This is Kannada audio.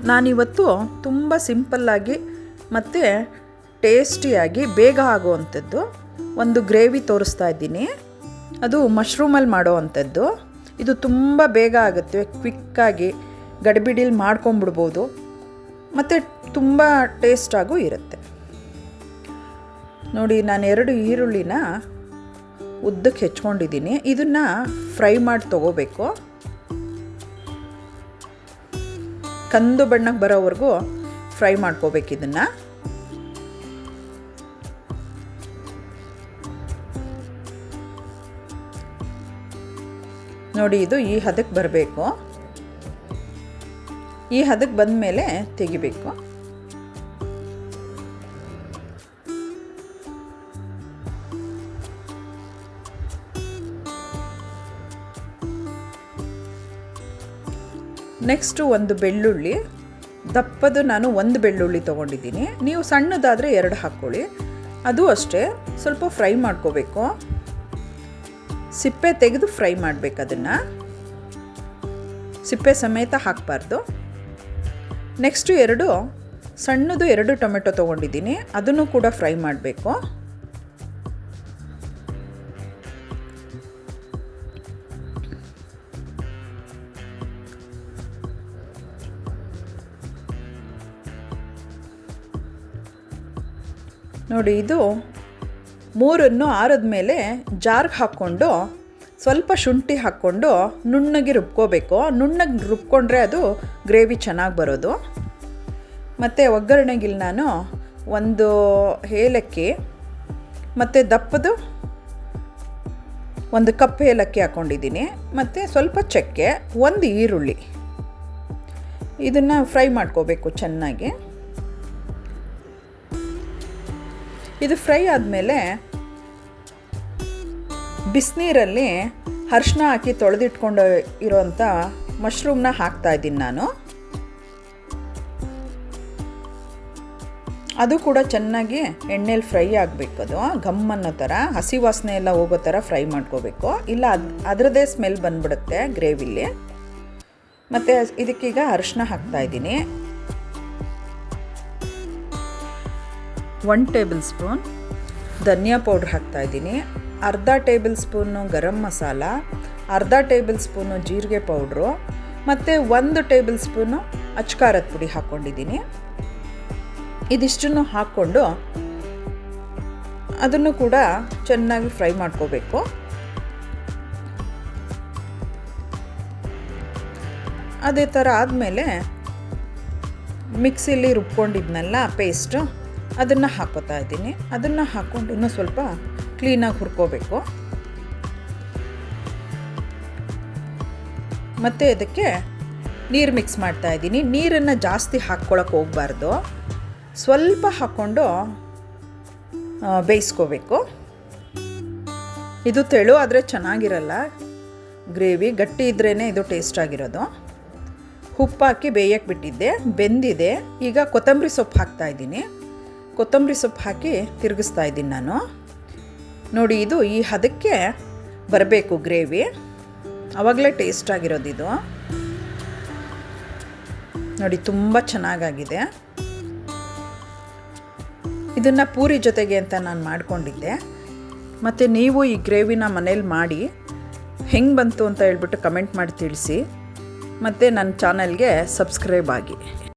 ನಾನಿವತ್ತು ತುಂಬ ಸಿಂಪಲ್ಲಾಗಿ ಮತ್ತು ಟೇಸ್ಟಿಯಾಗಿ ಬೇಗ ಆಗುವಂಥದ್ದು ಒಂದು ಗ್ರೇವಿ ತೋರಿಸ್ತಾ ಇದ್ದೀನಿ. ಅದು ಮಶ್ರೂಮಲ್ಲಿ ಮಾಡೋ ಅಂಥದ್ದು. ಇದು ತುಂಬ ಬೇಗ ಆಗುತ್ತೆ, ಕ್ವಿಕ್ಕಾಗಿ ಗಡಿಬಿಡಿಲಿ ಮಾಡ್ಕೊಂಬಿಡ್ಬೋದು ಮತ್ತು ತುಂಬ ಟೇಸ್ಟಾಗೂ ಇರುತ್ತೆ. ನೋಡಿ, ನಾನು 2 ಈರುಳ್ಳಿನ ಉದ್ದಕ್ಕೆ ಹೆಚ್ಕೊಂಡಿದ್ದೀನಿ. ಇದನ್ನು ಫ್ರೈ ಮಾಡಿ ತೊಗೋಬೇಕು. ಕಂದು ಬಣ್ಣಕ್ಕೆ ಬರೋವರೆಗೂ ಫ್ರೈ ಮಾಡ್ಕೋಬೇಕು ಇದನ್ನು. ನೋಡಿ, ಇದು ಈ ಹದಕ್ಕೆ ಬರಬೇಕು. ಈ ಹದಕ್ಕೆ ಬಂದ ಮೇಲೆ ತೆಗಿಬೇಕು. ನೆಕ್ಸ್ಟು ಒಂದು ಬೆಳ್ಳುಳ್ಳಿ, ದಪ್ಪದು ನಾನು 1 ಬೆಳ್ಳುಳ್ಳಿ ತೊಗೊಂಡಿದ್ದೀನಿ. ನೀವು ಸಣ್ಣದಾದರೆ 2 ಹಾಕ್ಕೊಳ್ಳಿ. ಅದು ಅಷ್ಟೇ, ಸ್ವಲ್ಪ ಫ್ರೈ ಮಾಡ್ಕೋಬೇಕು. ಸಿಪ್ಪೆ ತೆಗೆದು ಫ್ರೈ ಮಾಡಬೇಕು. ಅದನ್ನು ಸಿಪ್ಪೆ ಸಮೇತ ಹಾಕಬಾರ್ದು. ನೆಕ್ಸ್ಟು 2 ಸಣ್ಣದು 2 ಟೊಮೆಟೊ ತೊಗೊಂಡಿದ್ದೀನಿ. ಅದನ್ನು ಕೂಡ ಫ್ರೈ ಮಾಡಬೇಕು. ನೋಡಿ, ಇದು 3 ಆರಿದ ಮೇಲೆ ಜಾರ್ಗೆ ಹಾಕ್ಕೊಂಡು ಸ್ವಲ್ಪ ಶುಂಠಿ ಹಾಕ್ಕೊಂಡು ನುಣ್ಣಗೆ ರುಬ್ಕೋಬೇಕು. ನುಣ್ಣಗೆ ರುಬ್ಕೊಂಡ್ರೆ ಅದು ಗ್ರೇವಿ ಚೆನ್ನಾಗಿ ಬರೋದು. ಮತ್ತು ಒಗ್ಗರಣೆಗಿಲ್ಲಿ ನಾನು 1 ಏಲಕ್ಕಿ ಮತ್ತು ದಪ್ಪದು 1 ಕಪ್ ಏಲಕ್ಕಿ ಹಾಕ್ಕೊಂಡಿದ್ದೀನಿ. ಮತ್ತು ಸ್ವಲ್ಪ ಚಕ್ಕೆ, 1 ಈರುಳ್ಳಿ. ಇದನ್ನು ಫ್ರೈ ಮಾಡ್ಕೋಬೇಕು ಚೆನ್ನಾಗಿ. ಇದು ಫ್ರೈ ಆದಮೇಲೆ ಬಿಸಿನೀರಲ್ಲಿ ಅರಿಶಿನ ಹಾಕಿ ತೊಳೆದಿಟ್ಕೊಂಡು ಇರೋವಂಥ ಮಶ್ರೂಮ್ನ ಹಾಕ್ತಾಯಿದ್ದೀನಿ ನಾನು. ಅದು ಕೂಡ ಚೆನ್ನಾಗಿ ಎಣ್ಣೆಲಿ ಫ್ರೈ ಆಗಬೇಕು. ಅದು ಘಮ್ ಅನ್ನೋ ಥರ, ಹಸಿ ವಾಸನೆ ಎಲ್ಲ ಹೋಗೋ ಥರ ಫ್ರೈ ಮಾಡ್ಕೋಬೇಕು. ಇಲ್ಲ ಅದರದ್ದೇ ಸ್ಮೆಲ್ ಬಂದ್ಬಿಡುತ್ತೆ ಗ್ರೇವಿಲಿ. ಮತ್ತು ಇದಕ್ಕೀಗ ಅರಿಶಿನ ಹಾಕ್ತಾಯಿದ್ದೀನಿ. 1 ಟೇಬಲ್ ಸ್ಪೂನ್ ಧನಿಯಾ ಪೌಡ್ರ್ ಹಾಕ್ತಾಯಿದ್ದೀನಿ. ಅರ್ಧ ಟೇಬಲ್ ಸ್ಪೂನು ಗರಂ ಮಸಾಲ, ಅರ್ಧ ಟೇಬಲ್ ಸ್ಪೂನು ಜೀರಿಗೆ ಪೌಡ್ರು ಮತ್ತು 1 ಟೇಬಲ್ ಸ್ಪೂನು ಅಚ್ಕಾರದ ಪುಡಿ ಹಾಕ್ಕೊಂಡಿದ್ದೀನಿ. ಇದಿಷ್ಟನ್ನು ಹಾಕ್ಕೊಂಡು ಅದನ್ನು ಕೂಡ ಚೆನ್ನಾಗಿ ಫ್ರೈ ಮಾಡ್ಕೋಬೇಕು. ಅದೇ ಥರ ಆದಮೇಲೆ ಮಿಕ್ಸಿಲಿ ರುಬ್ಕೊಂಡಿದ್ನಲ್ಲ ಪೇಸ್ಟು, ಅದನ್ನು ಹಾಕ್ಕೋತಾ ಇದ್ದೀನಿ. ಅದನ್ನು ಹಾಕ್ಕೊಂಡು ಇನ್ನೂ ಸ್ವಲ್ಪ ಕ್ಲೀನಾಗಿ ಹುರ್ಕೋಬೇಕು. ಮತ್ತು ಇದಕ್ಕೆ ನೀರು ಮಿಕ್ಸ್ ಮಾಡ್ತಾಯಿದ್ದೀನಿ. ನೀರನ್ನು ಜಾಸ್ತಿ ಹಾಕ್ಕೊಳಕ್ಕೆ ಹೋಗಬಾರ್ದು, ಸ್ವಲ್ಪ ಹಾಕ್ಕೊಂಡು ಬೇಯಿಸ್ಕೋಬೇಕು. ಇದು ತೆಳು ಆದರೆ ಚೆನ್ನಾಗಿರಲ್ಲ ಗ್ರೇವಿ, ಗಟ್ಟಿ ಇದ್ರೇ ಇದು ಟೇಸ್ಟಾಗಿರೋದು. ಉಪ್ಪು ಹಾಕಿ ಬೇಯಕ್ಕೆ ಬಿಟ್ಟಿದ್ದೆ, ಬೆಂದಿದೆ. ಈಗ ಕೊತ್ತಂಬರಿ ಸೊಪ್ಪು ಹಾಕ್ತಾಯಿದ್ದೀನಿ. ಕೊತ್ತಂಬರಿ ಸೊಪ್ಪು ಹಾಕಿ ತಿರುಗಿಸ್ತಾ ಇದ್ದೀನಿ ನಾನು. ನೋಡಿ, ಇದು ಈ ಹದಕ್ಕೆ ಬರಬೇಕು ಗ್ರೇವಿ, ಆವಾಗಲೇ ಟೇಸ್ಟಾಗಿರೋದು ಇದು. ನೋಡಿ, ತುಂಬ ಚೆನ್ನಾಗಾಗಿದೆ. ಇದನ್ನು ಪೂರಿ ಜೊತೆಗೆ ಅಂತ ನಾನು ಮಾಡ್ಕೊಂಡಿದ್ದೆ. ಮತ್ತು ನೀವು ಈ ಗ್ರೇವಿನ ಮನೇಲಿ ಮಾಡಿ ಹೆಂಗೆ ಬಂತು ಅಂತ ಹೇಳ್ಬಿಟ್ಟು ಕಮೆಂಟ್ ಮಾಡಿ ತಿಳಿಸಿ. ಮತ್ತು ನನ್ನ ಚಾನಲ್ಗೆ ಸಬ್ಸ್ಕ್ರೈಬ್ ಆಗಿ.